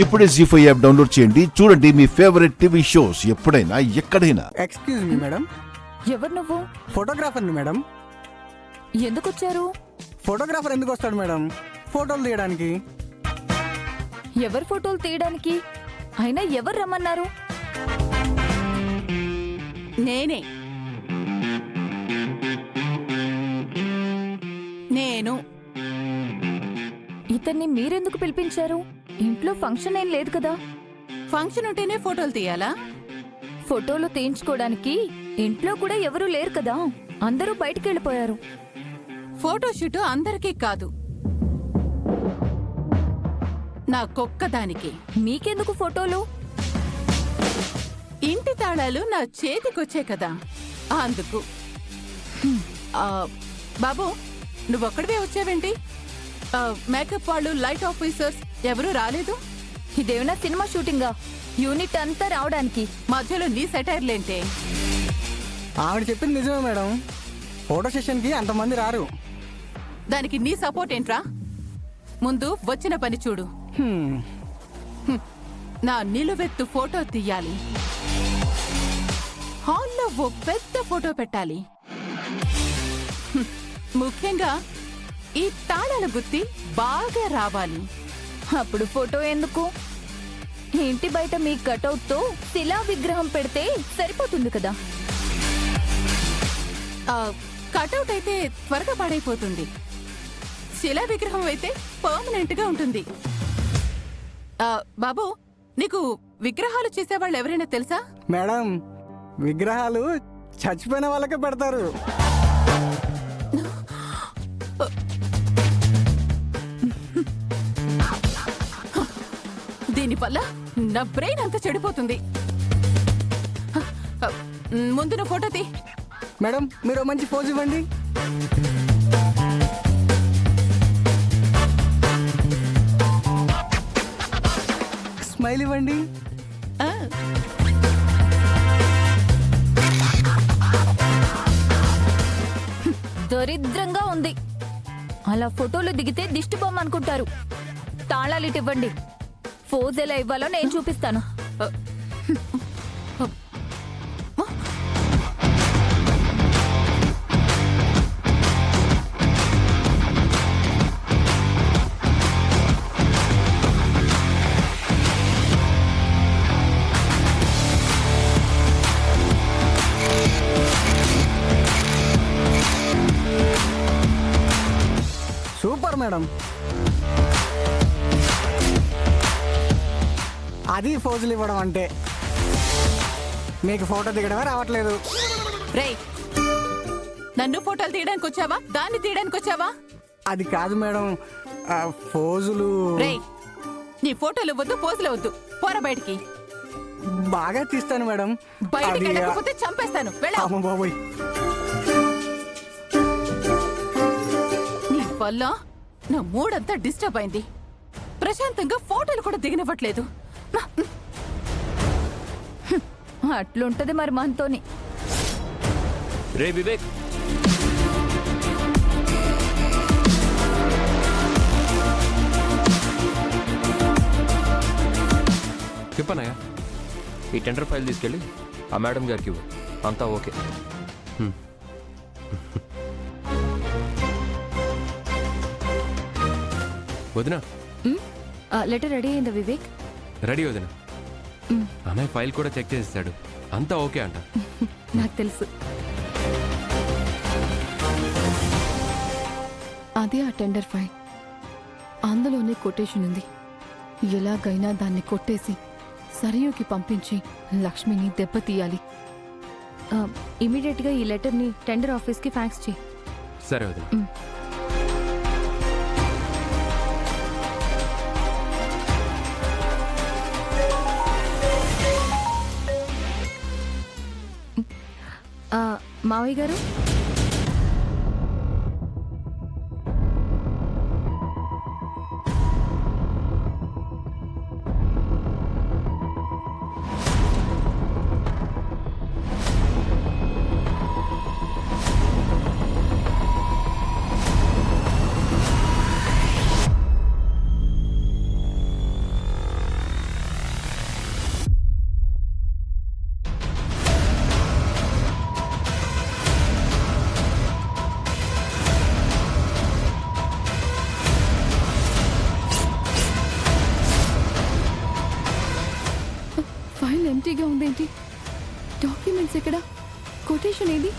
ఇప్పుడే జీ5 app download చేయండి. చూడండి మీ ఫేవరెట్ టీవీ షోస్ ఎప్పుడైనా ఎక్కడైనా. Excuse me madam. ఎవరు నువ్వు? ఫోటోగ్రాఫర్ని మేడం. ఎందుకు వచ్చారు? ఫోటోగ్రాఫర్ ఎందుకు వస్తాడు మేడం? ఫోటోలు తీయడానికి. ఎవరు ఫోటోలు తీయడానికి? అయినా ఎవరు రమ్మన్నారు? నేనే. నేను. ఇతన్ని మీరెందుకు పిలిపించారు? ఇంట్లో ఫంక్షన్ ఏం లేదు కదా. ఫంక్షన్ ఉంటేనే ఫోటోలు తీయాలా? ఫోటోలు తీయించుకోవడానికి ఇంట్లో కూడా ఎవరూ లేరు కదా, అందరూ బయటికి వెళ్ళిపోయారు. ఫోటోషూట్ అందరికీ కాదు, నాకొక్కదానికి. మీకెందుకు ఫోటోలు? ఇంటి తాళాలు నా చేతికొచ్చే కదా, అందుకు. బాబు, నువ్వొక్కడివే వచ్చావేంటి? మేకప్ వాళ్ళు, లైట్ ఆఫీసర్స్ ఎవరూ రాలేదు? ఇదేమైనా సినిమా షూటింగా? యూనిట్ అంతా రావడానికి మధ్యలో నీ సెటైర్లేంటే? ఆవిడ చెప్పింది నిజమే మేడం, ఫోటో సెషన్కి అంతమంది రారు. దానికి నీ సపోర్ట్ ఏంట్రా? ముందు వచ్చిన పని చూడు. నా నిలువెత్తు ఫోటో తీయాలి, హాల్లో ఓ పెద్ద ఫోటో పెట్టాలి. ముఖ్యంగా ఈ తాళాల గుత్తి బాగా రావాలి. అప్పుడు ఫోటో ఎందుకు? ఇంటి బయట మీ కటౌట్ తో శిలా విగ్రహం పెడితే సరిపోతుంది కదా. కటౌట్ అయితే త్వరగా పాడైపోతుంది, శిలా విగ్రహం అయితే పర్మనెంట్ గా ఉంటుంది. బాబు, నీకు విగ్రహాలు చేసేవాళ్ళు ఎవరైనా తెలుసా? మేడం, విగ్రహాలు చచ్చిపోయిన వాళ్ళకే పెడతారు. దీనివల్ల నా బ్రెయిన్ అంతా చెడిపోతుంది. ముందు నా ఫోటో తీ. మేడం, మీరు మంచి పోజ్ ఇవ్వండి. స్మైల్ ఇవ్వండి. దరిద్రంగా ఉంది. అలా ఫోటోలు దిగితే దిష్టి బొమ్మ అనుకుంటారు. తాళాలిటి ఇవ్వండి. ఫోజ్ ఎలా ఇవ్వాలో నేను చూపిస్తాను. Super madam. అది ఫోజులు ఇవ్వడం అంటే. మీకు ఫోటో దిగడమే రావట్లేదు. రేయ్, నన్ను ఫోటోలు తీయడానికి వచ్చావా, దాన్ని తీయడానికి వచ్చావా? అది కాదు మేడం, ఫోజులు. రేయ్, నీ ఫోటోలు వద్దు, పోజులు వద్దు, పోరా బయటికి. బాగా తీస్తాను మేడం. బయటికి వెళ్ళకపోతే చంపేస్తాను. అమ్మ బాబోయ్, నీ వల్ల నా మూడంతా డిస్టర్బ్ అయింది. ప్రశాంతంగా ఫోటోలు కూడా దిగనివ్వట్లేదు. అట్లుంటది మరి మనతోని. రే వివేక్, చెప్పనయ్యా, ఈ టెండర్ ఫైల్ తీసుకెళ్ళి ఆ మేడం గారికి ఇవ్వు. అంతా ఓకే. వదినా, లెటర్ రెడీ అయిందా వివేక్? రెడీ వదిన. అన్నయ్య ఫైల్ కూడా చెక్ చేస్తాడు, అంతా ఓకే అంట. నాకు తెలుసు. అదే ఆ టెండర్ ఫైల్. అందులోనే కొటేషన్ ఉంది. ఎలాగైనా దాన్ని కొట్టేసి సరయుకి పంపించి లక్ష్మిని దెబ్బతీయాలి. ఇమీడియట్ గా ఈ లెటర్ ని టెండర్ ఆఫీస్ కి ఫ్యాక్స్ చేయి. సరే వదిన. మావయ్య గారు, ఫైల్ ఎంటీగా ఉందేంటి? డాక్యుమెంట్స్ ఎక్కడ? కొటేషన్ ఏది?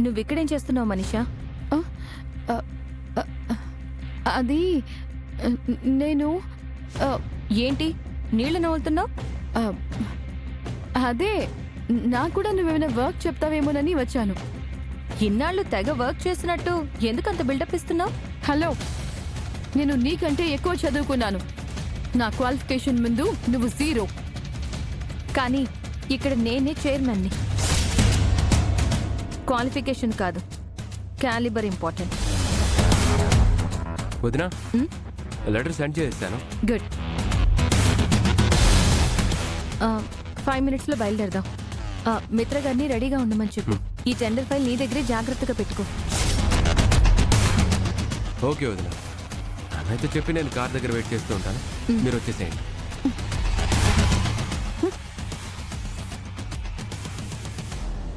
నువ్విక్కడేం చేస్తున్నావు మనీషా? ఆ, ఆ, ఆ, అది నేను ఆ, ఏంటి నీళ్లు నవ్వులుతున్నావు? ఆ, అదే నాకు కూడా నువ్వేమైనా వర్క్ చెప్తావేమోనని వచ్చాను. ఇన్నాళ్ళు తెగ వర్క్ చేసినట్టు ఎందుకంత బిల్డప్ ఇస్తున్నావు? హలో, నేను నీకంటే ఎక్కువ చదువుకున్నాను. నా క్వాలిఫికేషన్ ముందు నువ్వు జీరో. కానీ ఇక్కడ నేనే చైర్మన్ని. క్వాలిఫికేషన్ కాదు, క్యాలిబర్ ఇంపార్టెంట్. వదినా లెటర్ సెండ్ చేస్తాను. గుడ్. 5 minutesలో బయలుదేరదాం. మిత్ర గారిని రెడీగా ఉండమని చెప్పు. ఈ టెండర్ ఫైల్ నీ దగ్గరే జాగ్రత్తగా పెట్టుకో. ఓకే వదినా, అయితే చెప్పి నేను కార్ దగ్గర వెయిట్ చేస్తూ ఉంటాను. మీరు వచ్చేసేయండి.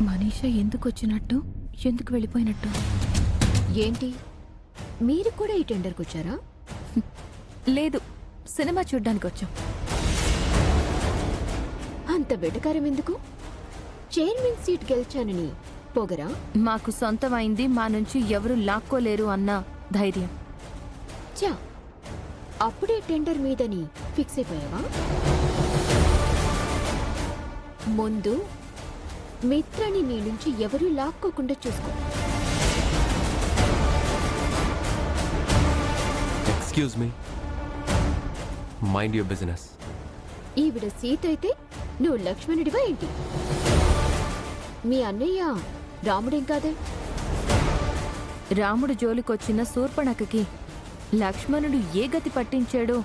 మనీషా ఎందుకు వచ్చినట్టు, ఎందుకు వెళ్ళిపోయినట్టు? ఏంటి మీరు కూడా ఈ టెండర్కి వచ్చారా? లేదు, సినిమా చూడ్డానికి వచ్చాం. అంత వెటకారం ఎందుకు? చైర్మన్ సీట్ గెలిచానని పొగరా? మాకు సొంతమైంది మా నుంచి ఎవరు లాక్కోలేరు అన్న ధైర్యం. చా, అప్పుడే టెండర్ మీదని ఫిక్స్ అయిపోయావా? ముందు మిత్రని నీ నుంచి ఎవరూ లాక్కోకుండా చూసుకో. Excuse me, mind your business. ఈవిడ సీట్ అయితే నువ్వు లక్ష్మణుడివా ఏంటి? మీ అన్నయ్య రాముడేం కాదే? రాముడు జోలికొచ్చిన శూర్పణఖకి లక్ష్మణుడు ఏ గతి పట్టించాడో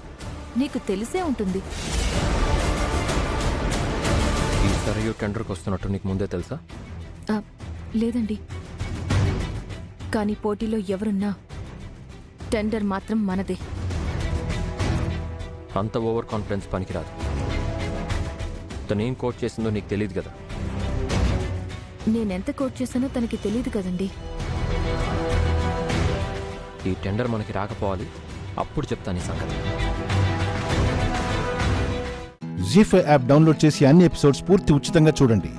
నీకు తెలిసే ఉంటుంది. ఈ సరయూ టెండర్కి వస్తున్నట్టు నీకు ముందే తెలుసా? లేదండి, కానీ పోటీలో ఎవరున్నా టెండర్ మాత్రం మనదే. అంత ఓవర్ కాన్ఫిడెన్స్ పనికిరాదు. తనేం కోట్ చేసిందో నీకు తెలియదు కదా. నేనెంత కోట్ చేశానో తనకి తెలియదు కదండి. ఈ టెండర్ మనకి రాకపోవాలి, అప్పుడు చెప్తాను ఈ సంగతి. జీ5 యాప్ డౌన్లోడ్ చేసి అన్ని ఎపిసోడ్స్ పూర్తి ఉచితంగా చూడండి.